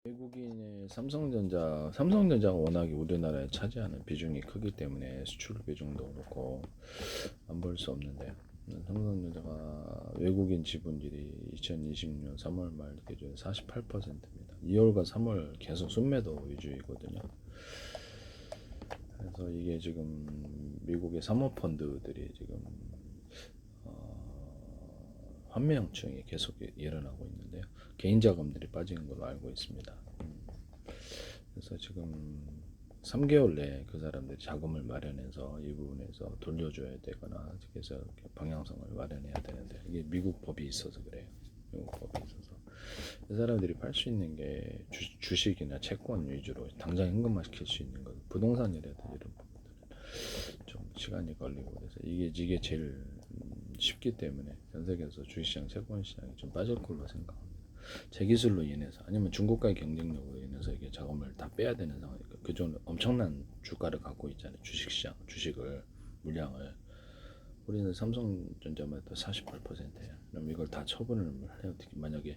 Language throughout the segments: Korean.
외국인의 삼성전자가 워낙에 우리나라에 차지하는 비중이 크기 때문에 수출 비중도 그렇고 안 볼 수 없는데요. 삼성전자가 외국인 지분율이 2020년 3월 말 기준 48%입니다. 2월과 3월 계속 순매도 위주이거든요. 그래서 이게 지금 미국의 사모펀드들이 지금 환매형층이 계속 일어나고 있는데요. 개인 자금들이 빠지는 걸로 알고 있습니다. 그래서 지금 3개월 내에 그 사람들이 자금을 마련해서 이 부분에서 돌려줘야 되거나 그래서 방향성을 마련해야 되는데 이게 미국 법이 있어서 그래요. 미국 법이 있어서 그 사람들이 팔 수 있는 게 주식이나 채권 위주로 당장 현금화 시킬 수 있는 것, 부동산이라든지 이런 부분들은 좀 시간이 걸리고 그래서 이게 제일 쉽기 때문에 전 세계에서 주식시장, 채권시장이 좀 빠질 걸로 생각합니다. 제 기술로 인해서 아니면 중국과의 경쟁력으로 인해서 이게 자금을 다 빼야 되는 상황이니까 그쪽은 엄청난 주가를 갖고 있잖아요. 주식시장, 주식을 물량을 우리는 삼성전자만 또 48%예요. 그럼 이걸 다 처분을 해야 만약에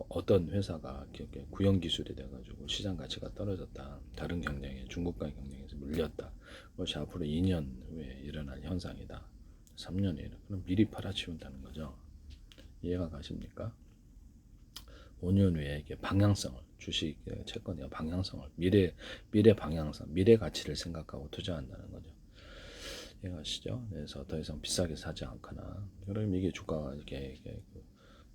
어떤 회사가 구형 기술이 돼가지고 시장 가치가 떨어졌다. 다른 경쟁에 중국과의 경쟁에서 물렸다. 그것이 앞으로 2년 후에 일어날 현상이다. 3년이에요. 그럼 미리 팔아치운다는 거죠. 이해가 가십니까? 5년 후에 이게 방향성을 주식 채권의 방향성을 미래 방향성 미래 가치를 생각하고 투자한다는 거죠. 이해가시죠? 그래서 더 이상 비싸게 사지 않거나 그럼 이게 주가가 이렇게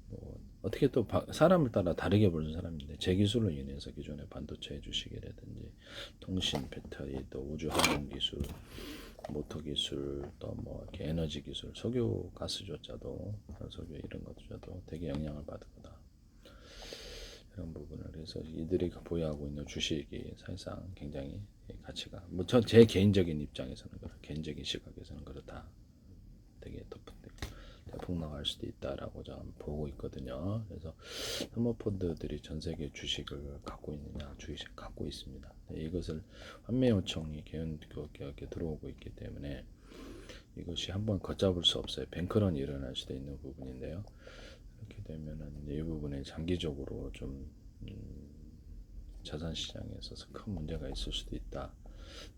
뭐 어떻게 또 사람을 따라 다르게 보는 사람인데 제 기술로 인해서 기존의 반도체 주식이라든지 통신 배터리 또 우주 항공 기술 모터 기술 또 뭐 이렇게 에너지 기술 석유 가스조차도 석유 이런 것조차도 되게 영향을 받을 거다. 이런 부분을 그래서 이들이 보유하고 있는 주식이 사실상 굉장히 가치가 뭐 제 개인적인 입장에서는 개인적인 시각에서는 그렇다. 되게 대폭 나갈 수도 있다라고 저는 보고 있거든요. 그래서 사모펀드들이 전 세계 주식을 갖고 있느냐 주식 갖고 있습니다. 이것을 환매 요청이 개연하게 들어오고 있기 때문에 이것이 한번 걷잡을 수 없어요. 뱅크런이 일어날 수도 있는 부분인데요. 그렇게 되면은 이 부분에 장기적으로 좀 자산 시장에 있어서 큰 문제가 있을 수도 있다.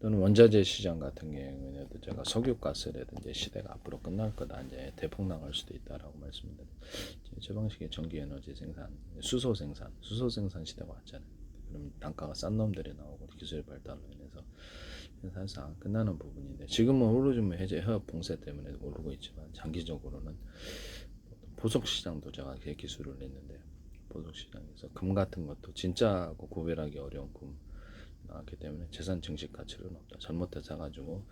또는 원자재 시장 같은 경우에도 제가 석유가스라든지 시대가 앞으로 끝날 거다 이제 대폭 나갈 수도 있다라고 말씀드렸는데 제 방식의 전기 에너지 생산, 수소 생산 시대가 왔잖아요. 그럼 단가가 싼 놈들이 나오고 기술 발달로 인해서 사실상 끝나는 부분인데 지금은 오르주면 해제 해협 봉쇄 때문에 오르고 있지만 장기적으로는 보석 시장도 제가 기술을 냈는데 보석 시장에서 금 같은 것도 진짜하고 구별하기 어려운 금 나왔기 때문에 재산 증식 가치는 없다. 잘못해 사가지고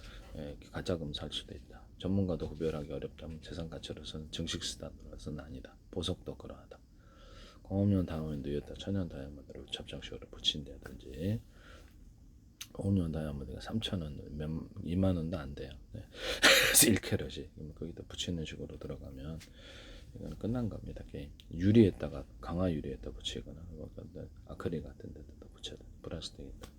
가짜 금 살 수도 있다. 전문가도 구별하기 어렵다면 재산 가치로서는 증식 수단으로서는 아니다. 보석도 그러하다. 공업용 다이아몬드였다. 천연 다이아몬드로 접착식으로 붙인다든지 공업용 다이아몬드가 3,000원, 2만 원도 안 돼요. 네. 1캐럿이 거기다 붙이는 식으로 들어가면 이건 끝난 겁니다. 게임. 유리에다가 강화 유리에다 붙이거나 아크릴 같은 데다 붙여야 돼. 플라스틱에다.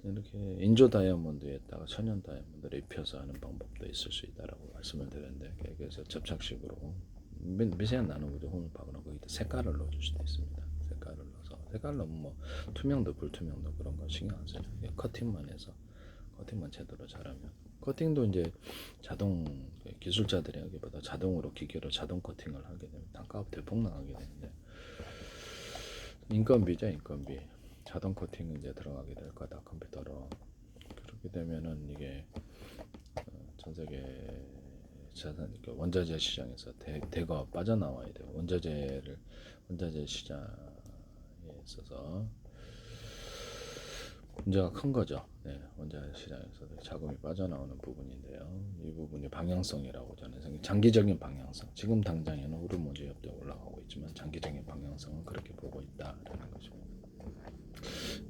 이렇게 인조 다이아몬드에다가 천연 다이아몬드를 입혀서 하는 방법도 있을 수 있다라고 말씀을 드렸는데 그래서 접착식으로 미세한 나노구조 홈을 파거나 거기다 색깔을 넣어줄 수도 있습니다. 색깔을 넣어서 색깔 넣으면 뭐 투명도 불투명도 그런 거 신경 안 써요. 커팅만 해서 커팅만 제대로 잘하면 커팅도 이제 자동 기술자들이 하기보다 자동으로 기계로 자동 커팅을 하게 되면 단가가 대폭 나가게 되는데 인건비죠. 인건비 자동 커팅 이제 들어가게 될 거다 컴퓨터로. 그렇게 되면은 이게 전 세계 자산 원자재 시장에서 대거 빠져나와야 돼요. 원자재 시장에 있어서 문제가 큰 거죠. 네, 원자재 시장에서 자금이 빠져나오는 부분인데요. 이 부분이 방향성이라고 저는 생각해요. 장기적인 방향성. 지금 당장에는 호르몬즈 협대 올라가고 있지만 장기적인 방향성은 그렇게 보고 있다라는 것입니다.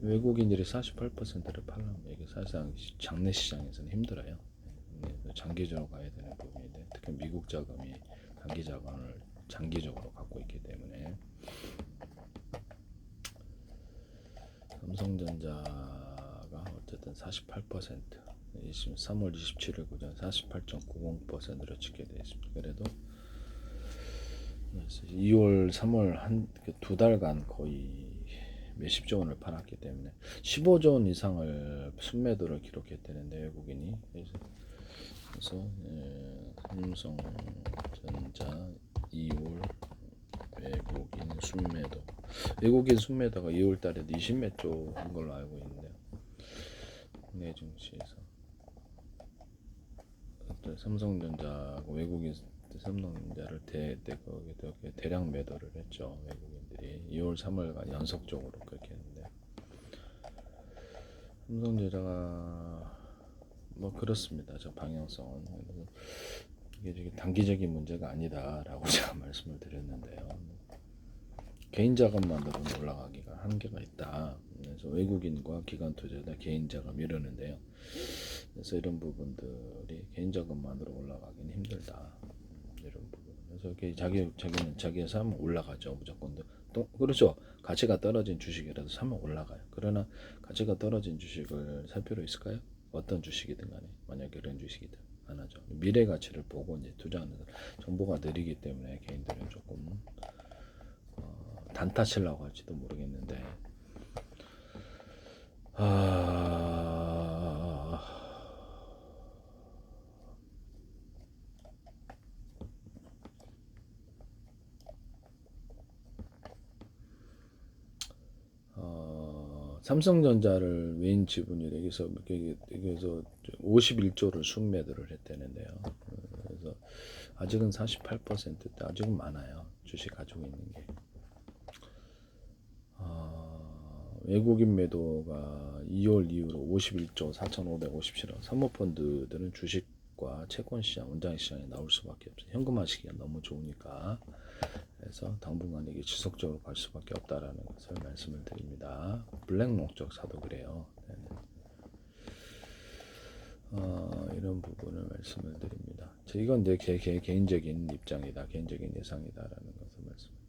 외국인들이 48%를 팔려면 이게 사실상 장내 시장에서는 힘들어요. 장기적으로 가야 되는 부분인데 특히 미국 자금이 단기 자금을 장기적으로 갖고 있기 때문에 삼성전자가 어쨌든 48% 3월 27일 구전 48.90%로 찍게 되어 있습니다. 그래도 그래서 2월, 3월 한 두 달간 거의 몇십조 원을 팔았기 때문에 15조 원 이상을 순매도를 기록했다는데 외국인이. 그래서 삼성전자 2월 외국인 순매도, 외국인 순매도가 2월 달에도 20몇 조 한 걸로 알고 있는데요. 국내 증시에서 삼성전자하고 외국인 삼성전자를 대량 매도를 했죠. 외국인들이 2월, 3월간 연속적으로 그렇게 했는데, 삼성전자가 뭐 그렇습니다. 저 방향성은 이게 단기적인 문제가 아니다라고 제가 말씀을 드렸는데요. 개인 자금만으로는 올라가기가 한계가 있다. 그래서 외국인과 기관 투자자 개인 자금 이러는데요. 그래서 이런 부분들이 개인 자금만으로 올라가기는 힘들다. 이런 부분. 그래서 자기는 자기가 사면 올라가죠. 무조건. 또 그렇죠. 가치가 떨어진 주식이라도 사면 올라가요. 그러나 가치가 떨어진 주식을 살 필요 있을까요? 어떤 주식이든 간에 만약에 이런 주식이든 안 하죠. 미래 가치를 보고 이제 투자하는 정보가 느리기 때문에 개인들은 조금 단타 치려고 할지도 모르겠는데, 삼성전자를 외인 지분이 여기서 51조를 순매도를 했다는데요. 그래서 아직은 48%대, 아직은 많아요. 주식 가지고 있는 게. 외국인 매도가 2월 이후로 51조 4,557억. 사모펀드들은 주식과 채권시장, 원장시장에 나올 수밖에 없어요. 현금화시키기가 너무 좋으니까. 그래서 당분간 이게 지속적으로 갈 수밖에 없다라는 것을 말씀을 드립니다. 블랙록적 사도 그래요. 이런 부분을 말씀을 드립니다. 이건 내 개인적인 입장이다, 개인적인 예상이다라는 것을 말씀드립니다.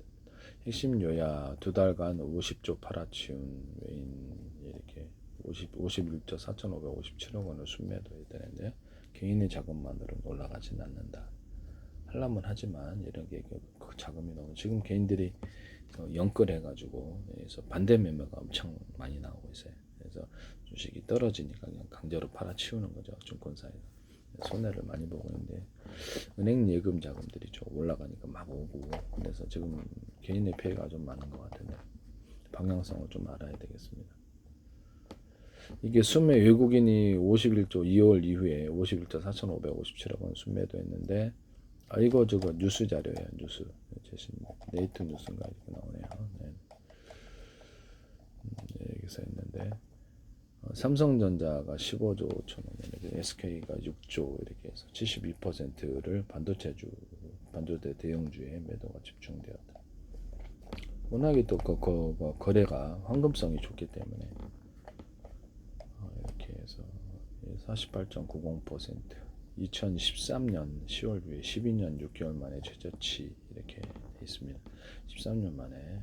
핵심 요약, 두 달간 50조 팔아치운 외인 이렇게 51조 4,557억 원을 순매도해야 되는데요. 개인의 자금만으로는 올라가진 않는다. 하려면 하지만 이런 게 그 자금이 너무, 지금 개인들이 영끌해가지고 그래서 반대 매매가 엄청 많이 나오고 있어요. 그래서 주식이 떨어지니까 그냥 강제로 팔아치우는 거죠. 증권사에서 손해를 많이 보고 있는데, 은행 예금 자금들이 좀 올라가니까 막 오고, 그래서 지금 개인의 피해가 좀 많은 것 같은데 방향성을 좀 알아야 되겠습니다. 이게 순매, 외국인이 51조 2월 이후에 51조 4,557억 원 순매도 했는데, 이거 저거 뉴스 자료예요. 뉴스 최신 네이트 뉴스인가 이렇게 나오네요. 네. 여기서 했는데 삼성전자가 15조 5천억 원, SK가 6조 이렇게 해서 72%를 반도체 대형주에 매도가 집중되었다. 워낙에 또 거래가 황금성이 좋기 때문에 이렇게 해서 48.90%, 2013년 10월 후에 12년 6개월 만에 최저치 이렇게 돼 있습니다. 13년 만에.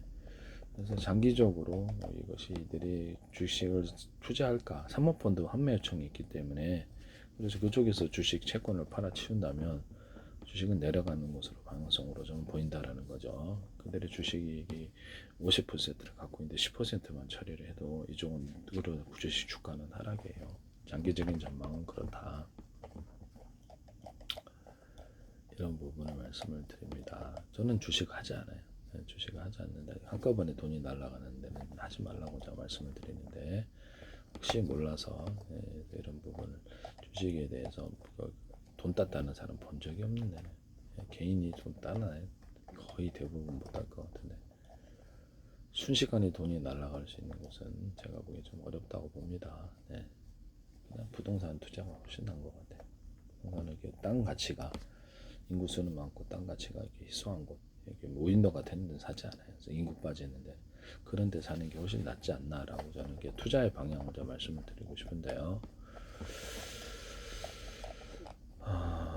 그래서 장기적으로 이것이 이들이 주식을 투자할까, 사모펀드 환매 요청이 있기 때문에, 그래서 그쪽에서 주식 채권을 팔아치운다면 주식은 내려가는 것으로 방향성으로 저는 보인다라는 거죠. 그들의 주식이 50%를 갖고 있는데 10%만 처리를 해도 이쪽은 주식 주가는 하락이에요. 장기적인 전망은 그렇다. 이런 부분을 말씀을 드립니다. 저는 주식 하지 않아요. 주식을 하지 않는다. 한꺼번에 돈이 날아가는 데는 하지 말라고 제가 말씀을 드리는데, 혹시 몰라서 이런 부분을, 주식에 대해서 돈 땄다는 사람 본 적이 없는데, 개인이 돈 따나요? 거의 대부분 못 딸 것 같은데, 순식간에 돈이 날아갈 수 있는 것은 제가 보기에 좀 어렵다고 봅니다. 그냥 부동산 투자가 훨씬 나은 것 같아요. 부동산은 땅 가치가, 인구수는 많고 땅 가치가 이렇게 희소한 곳, 이렇게 무인도가 되는 데 사지 않아요. 그래서 인구 빠지는데 그런 데 사는 게 훨씬 낫지 않나라고 저는 투자의 방향을 좀 말씀을 드리고 싶은데요.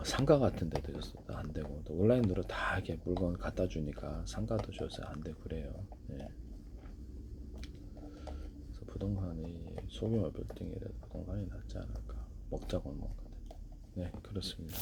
상가 같은 데도 줬어도 안 되고, 또 온라인으로 다 이렇게 물건 갖다 주니까 상가도 줘서 안 되고 그래요. 그래서 부동산이 소규모 빌딩이라도 부동산이 낫지 않을까. 먹자고 먹거든. 네, 그렇습니다.